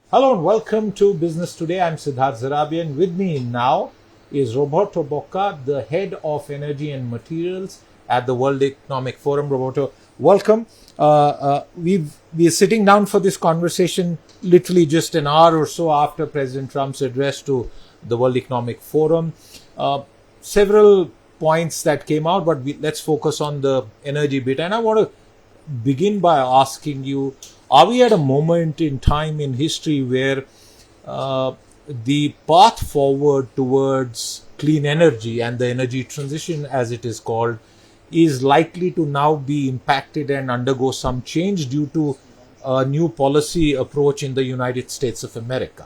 Hello and welcome to Business Today. I'm Siddharth Zarabi, and with me now is Roberto Bocca, the head of energy and materials at the World Economic Forum. Roberto, welcome. We are sitting down for this conversation literally just an hour or so after President Trump's address to the World Economic Forum. Several points that came out, but let's focus on the energy bit. And I want to begin by asking you, are we at a moment in time in history where the path forward towards clean energy and the energy transition, as it is called, is likely to now be impacted and undergo some change due to a new policy approach in the United States of America?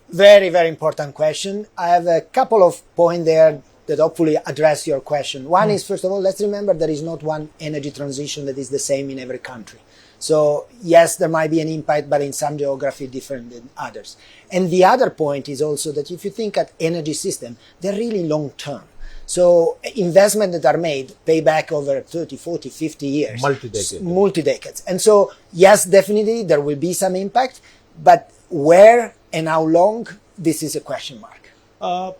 Very, very important question. I have a couple of points there that hopefully address your question. One is, first of all, let's remember there is not one energy transition that is the same in every country. So yes, there might be an impact, but in some geography different than others. And the other point is also that if you think at energy system, they're really long term. So investments that are made pay back over 30, 40, 50 years. Multi-decades. And so yes, definitely there will be some impact, but where and how long, this is a question mark.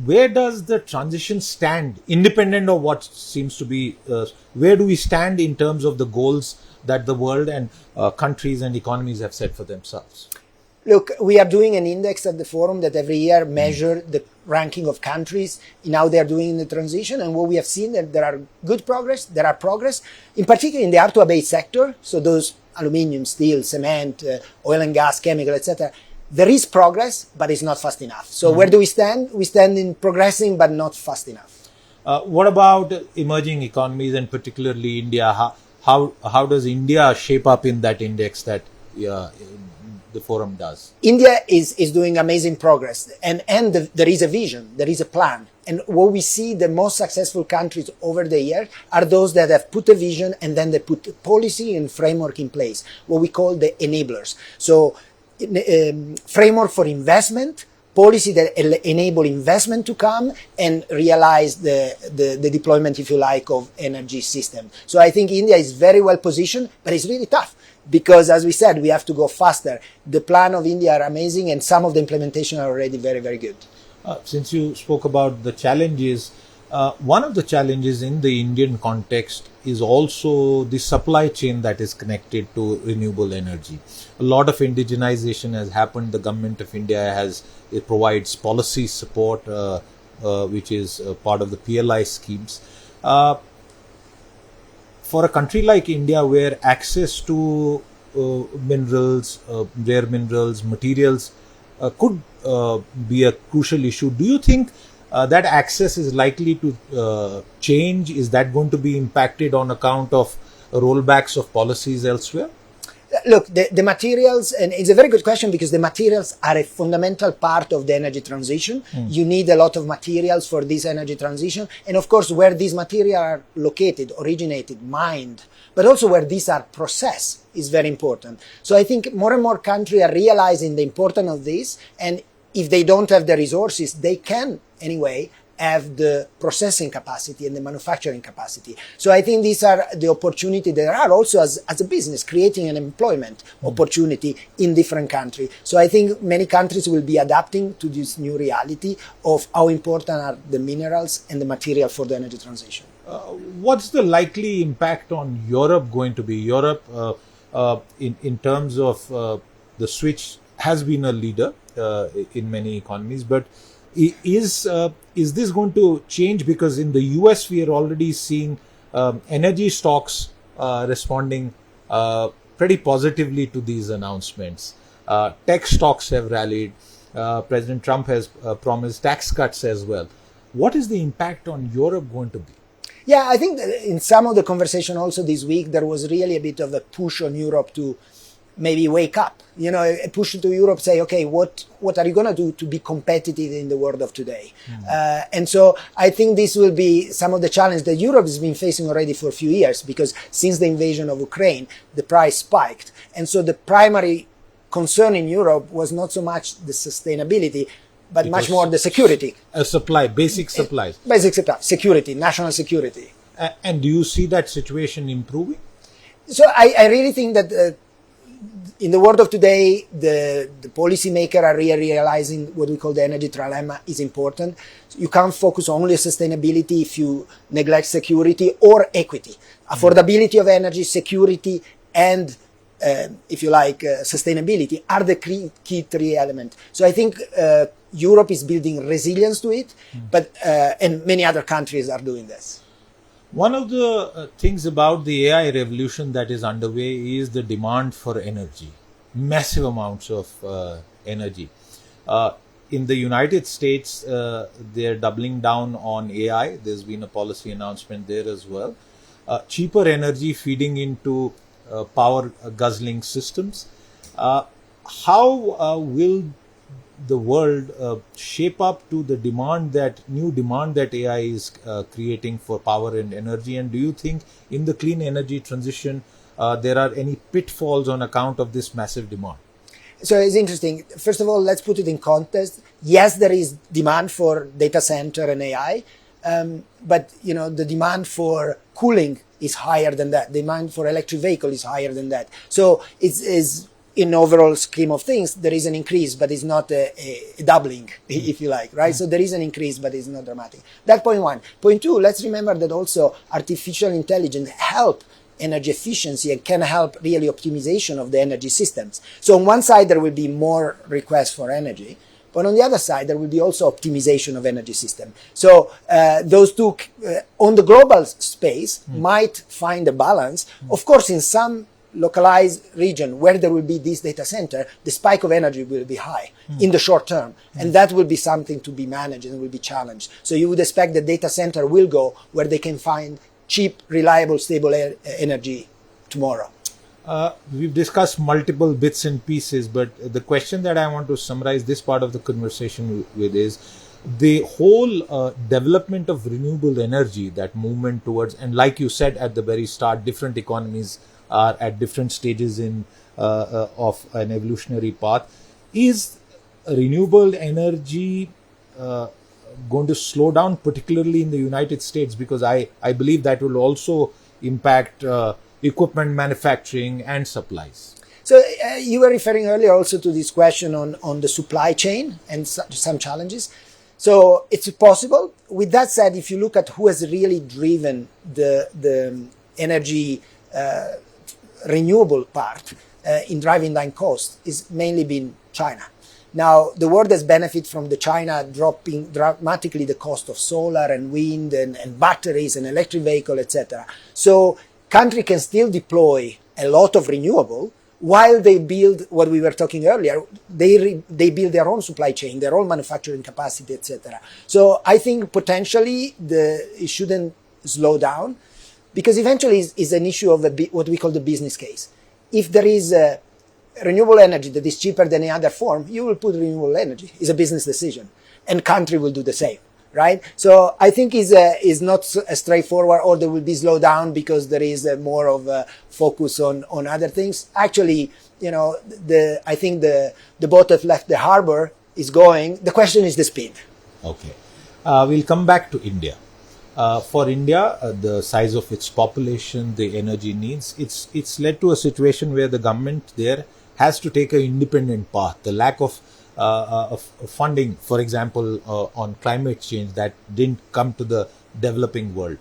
Where does the transition stand, independent of what seems to be, where do we stand in terms of the goals that the world and countries and economies have set for themselves? Look, we are doing an index at the forum that every year measure the ranking of countries in how they are doing in the transition. And what we have seen that there are good progress, there are progress, in particular in the hard-to-abate sector. So those aluminium, steel, cement, oil and gas, chemical, etc. There is progress, but it's not fast enough. So where do we stand? We stand in progressing, but not fast enough. What about emerging economies and particularly India? How does India shape up in that index that the forum does? India is doing amazing progress, and there is a vision, there is a plan. And what we see, the most successful countries over the years are those that have put a vision and then they put policy and framework in place, what we call the enablers. So framework for investment, policy that enable investment to come and realize the deployment, if you like, of energy system. So I think India is very well positioned, but it's really tough because, as we said, we have to go faster. The plan of India are amazing and some of the implementation are already very, very good. Since you spoke about the challenges, one of the challenges in the Indian context is also the supply chain that is connected to renewable energy. A lot of indigenization has happened. The government of India it provides policy support, which is part of the PLI schemes. For a country like India, where access to minerals, rare minerals, materials could be a crucial issue, do you think that access is likely to change? Is that going to be impacted on account of rollbacks of policies elsewhere? Look, the materials, and it's a very good question because the materials are a fundamental part of the energy transition. You need a lot of materials for this energy transition. And of course, where these materials are located, originated, mined, but also where these are processed is very important. So I think more and more countries are realizing the importance of this. And if they don't have the resources, they can anyway have the processing capacity and the manufacturing capacity. So I think these are the opportunities there are also as a business, creating an employment opportunity in different countries. So I think many countries will be adapting to this new reality of how important are the minerals and the material for the energy transition. What's the likely impact on Europe going to be? Europe, in terms of the switch, has been a leader in many economies, but is this going to change? Because in the US we are already seeing energy stocks responding pretty positively to these announcements. Tech stocks have rallied. President Trump has promised tax cuts as well. What is the impact on Europe going to be? Yeah, I think that in some of the conversation also this week, there was really a bit of a push on Europe to maybe wake up, a push to Europe, say, okay, what are you going to do to be competitive in the world of today? And so I think this will be some of the challenge that Europe has been facing already for a few years, because since the invasion of Ukraine, the price spiked. And so the primary concern in Europe was not so much the sustainability, but much more the security. Basic supplies. Basic supply, security, national security. And do you see that situation improving? So I really think that in the world of today, the policymakers are really realizing what we call the energy trilemma is important. You can't focus only on sustainability if you neglect security or equity. Affordability of energy, security, and if you like, sustainability are the key three elements. So I think Europe is building resilience to it, but and many other countries are doing this. One of the things about the AI revolution that is underway is the demand for energy, massive amounts of energy. In the United States, they're doubling down on AI. There's been a policy announcement there as well. Cheaper energy feeding into power guzzling systems. How will the world shape up to the new demand that AI is creating for power and energy? And do you think in the clean energy transition there are any pitfalls on account of this massive demand? So it's interesting. First of all, let's put it in context. Yes, there is demand for data center and AI, but the demand for cooling is higher than that. Demand for electric vehicle is higher than that. So it's in overall scheme of things, there is an increase, but it's not a doubling, if you like, right? So there is an increase, but it's not dramatic. That's point one. Point two, let's remember that also artificial intelligence help energy efficiency and can help really optimization of the energy systems. So on one side, there will be more requests for energy, but on the other side, there will be also optimization of energy system. So those two, on the global space, might find a balance. Of course, in some localized region where there will be this data center, the spike of energy will be high in the short term. And that will be something to be managed and will be challenged. So you would expect the data center will go where they can find cheap, reliable, stable energy tomorrow. We've discussed multiple bits and pieces, but the question that I want to summarize this part of the conversation with is the whole development of renewable energy, that movement towards, and like you said at the very start, different economies are at different stages of an evolutionary path. Is renewable energy going to slow down, particularly in the United States? Because I believe that will also impact equipment manufacturing and supplies. So you were referring earlier also to this question on the supply chain and some challenges. So it's possible. With that said, if you look at who has really driven the energy renewable part in driving down costs, is mainly been China. Now, the world has benefited from the China dropping dramatically the cost of solar and wind and batteries and electric vehicle, etc. So country can still deploy a lot of renewable while they build what we were talking earlier. They build their own supply chain, their own manufacturing capacity, etc. So I think potentially it shouldn't slow down, because eventually it's an issue of what we call the business case. If there is renewable energy that is cheaper than any other form, you will put renewable energy. It's a business decision, and country will do the same, right? So I think is not straightforward, or there will be slow down because there is more of a focus on other things. Actually, I think the boat that left the harbor is going. The question is the speed. Okay, we'll come back to India. For India, the size of its population, the energy needs, it's led to a situation where the government there has to take an independent path. The lack of funding, for example, on climate change, that didn't come to the developing world.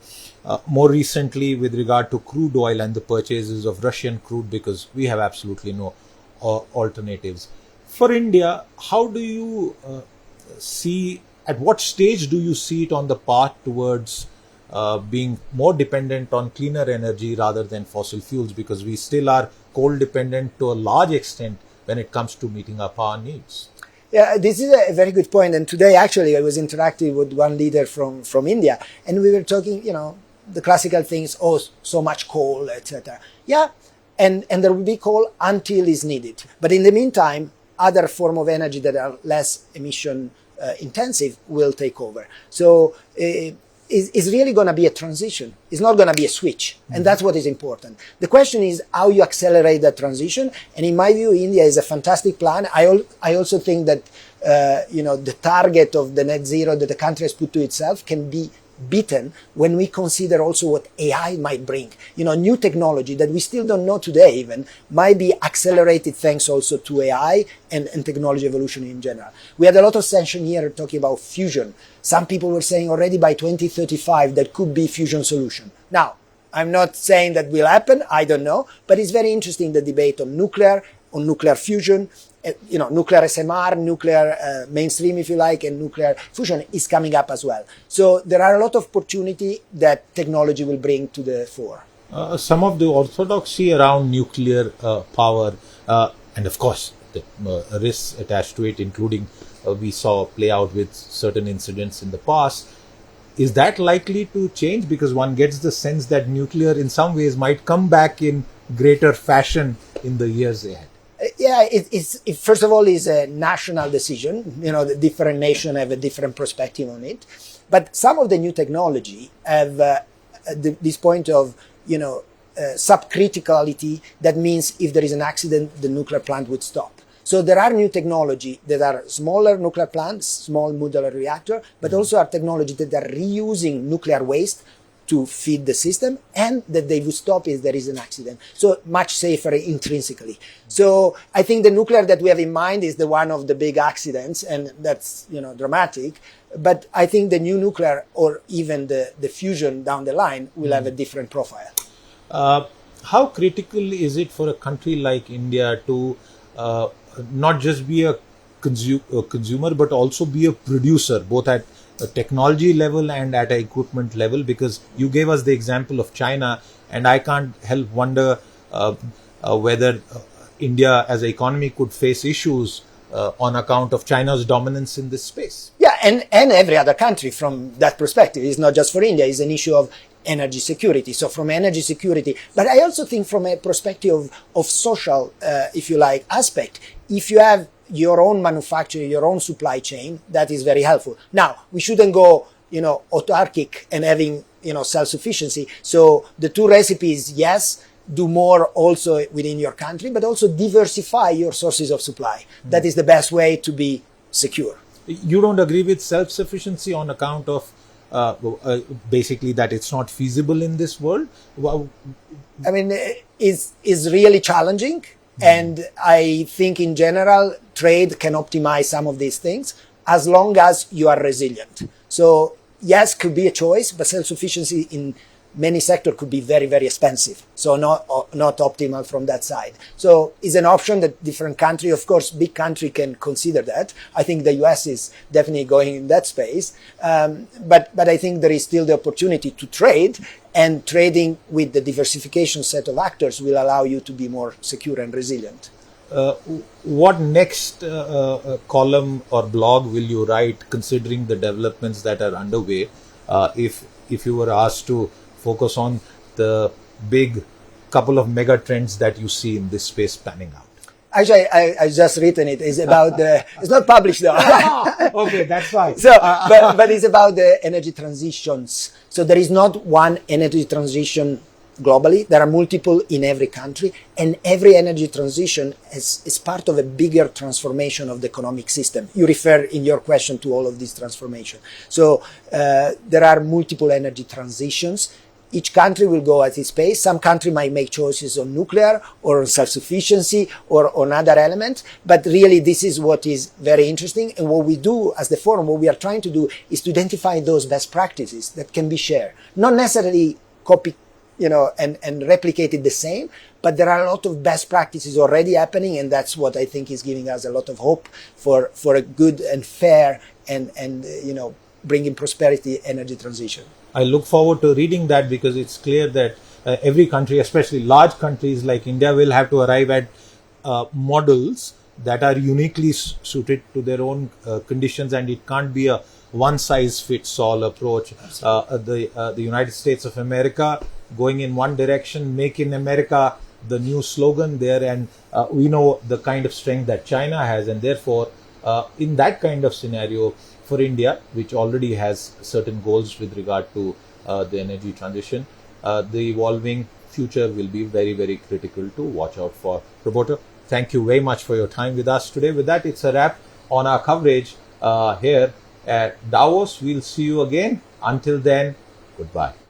More recently, with regard to crude oil and the purchases of Russian crude, because we have absolutely no alternatives. For India, how do you see, at what stage do you see it on the path towards being more dependent on cleaner energy rather than fossil fuels? Because we still are coal dependent to a large extent when it comes to meeting our power needs. Yeah, this is a very good point. And today, actually, I was interacting with one leader from India, and we were talking, the classical things, so much coal, etc. Yeah, and there will be coal until it's needed. But in the meantime, other form of energy that are less emission intensive will take over. So it's really going to be a transition. It's not going to be a switch. And that's what is important. The question is how you accelerate that transition. And in my view, India is a fantastic plan. I also think that, the target of the net zero that the country has put to itself can be beaten when we consider also what AI might bring. New technology that we still don't know today even might be accelerated thanks also to AI and technology evolution in general. We had a lot of session here talking about fusion. Some people were saying already by 2035 that could be fusion solution. Now, I'm not saying that will happen, I don't know, but it's very interesting the debate on nuclear fusion, nuclear SMR, nuclear mainstream, if you like, and nuclear fusion is coming up as well. So there are a lot of opportunity that technology will bring to the fore. Some of the orthodoxy around nuclear power, and of course the risks attached to it, including we saw play out with certain incidents in the past, is that likely to change? Because one gets the sense that nuclear in some ways might come back in greater fashion in the years ahead. Yeah, it first of all is a national decision. The different nations have a different perspective on it. But some of the new technology have this point of, subcriticality. That means if there is an accident, the nuclear plant would stop. So there are new technology that are smaller nuclear plants, small modular reactor, but also are technology that are reusing nuclear waste to feed the system, and that they will stop if there is an accident. So much safer intrinsically. So I think the nuclear that we have in mind is the one of the big accidents, and that's dramatic. But I think the new nuclear or even the fusion down the line will have a different profile. How critical is it for a country like India to not just be a consumer but also be a producer, both at a technology level and at an equipment level? Because you gave us the example of China, and I can't help wonder whether India as an economy could face issues on account of China's dominance in this space. Yeah, and every other country from that perspective. It's not just for India, it's an issue of energy security. So from energy security, but I also think from a perspective of social, if you like, aspect, if you have your own manufacturing, your own supply chain, that is very helpful. Now, we shouldn't go, autarkic and having, self-sufficiency. So the two recipes, yes, do more also within your country, but also diversify your sources of supply. That is the best way to be secure. You don't agree with self-sufficiency on account of basically that it's not feasible in this world? Well, I mean, it's really challenging. And I think in general, trade can optimize some of these things as long as you are resilient. So yes, could be a choice, but self-sufficiency in many sectors could be very, very expensive. So not optimal from that side. So it's an option that different country, of course, big country can consider that. I think the US is definitely going in that space. But I think there is still the opportunity to trade, and trading with the diversification set of actors will allow you to be more secure and resilient. What next column or blog will you write, considering the developments that are underway, if you were asked to focus on the big couple of mega trends that you see in this space panning out? Actually, I just written it. It's about it's not published though. Okay, that's fine. So, but it's about the energy transitions. So there is not one energy transition globally. There are multiple in every country, and every energy transition is part of a bigger transformation of the economic system. You refer in your question to all of these transformation. So there are multiple energy transitions. Each country will go at its pace. Some country might make choices on nuclear or on self-sufficiency or on other elements. But really, this is what is very interesting. And what we do as the forum, what we are trying to do is to identify those best practices that can be shared. Not necessarily copy, and replicate it the same, but there are a lot of best practices already happening. And that's what I think is giving us a lot of hope for a good and fair and bringing prosperity energy transition. I look forward to reading that, because it's clear that every country, especially large countries like India, will have to arrive at models that are uniquely suited to their own conditions, and it can't be a one-size-fits-all approach. The United States of America going in one direction, Make in America, the new slogan there, and we know the kind of strength that China has, and therefore in that kind of scenario, for India, which already has certain goals with regard to the energy transition, the evolving future will be very, very critical to watch out for. Roberto, thank you very much for your time with us today. With that, it's a wrap on our coverage here at Davos. We'll see you again. Until then, goodbye.